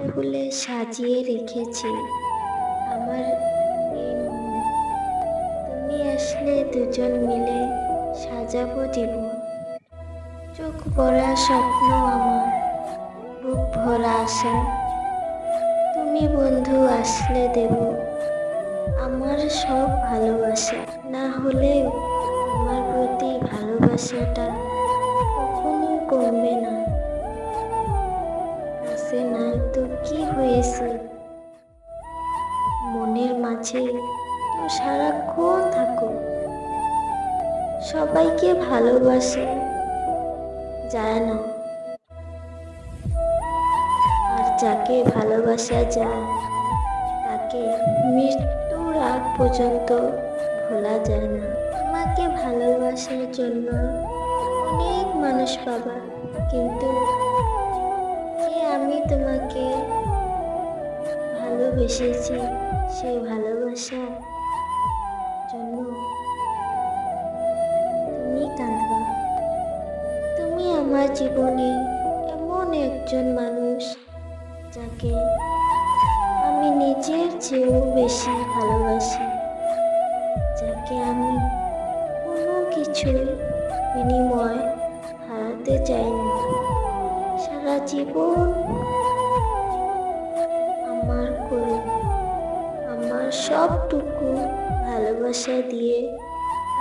ফুলে সাজিয়ে রেখেছি আমার এই মন। তুমি আসলে দুজন মিলে সাজাবো জীবন। চোখ ভরা স্বপ্ন আমার, বুক ভরা আশা। তুমি বন্ধু আসলে দেব আমার সব ভালোবাসা। না হলেও তোমার প্রতি ভালোবাসাটা কখনো কমবে না। আছে নাই তো কি হয়েছে, মনের মাঝে তো সারাক্ষণ থাকো। সবাইকে ভালোবাসে যায় না, আর যাকে ভালোবাসা যায় তাকে মৃত্যুর আগ পর্যন্ত ভোলা যায় না। তোমাকে ভালোবাসার জন্য অনেক মানুষ পাবা, কিন্তু যে আমি তোমাকে ভালোবেসেছি সেই ভালোবাসার জন্য তুমি কাঁদবা। তুমি আমার জীবনে এমন একজন মানুষ যাকে আমি নিজের চেয়েও বেশি ভালোবাসি, যাকে আমি কোনো কিছুর বিনিময় হারাতে চাই না। সারা জীবন আমার করে আমার সবটুকু ভালোবাসা দিয়ে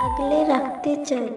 আগলে রাখতে চাই।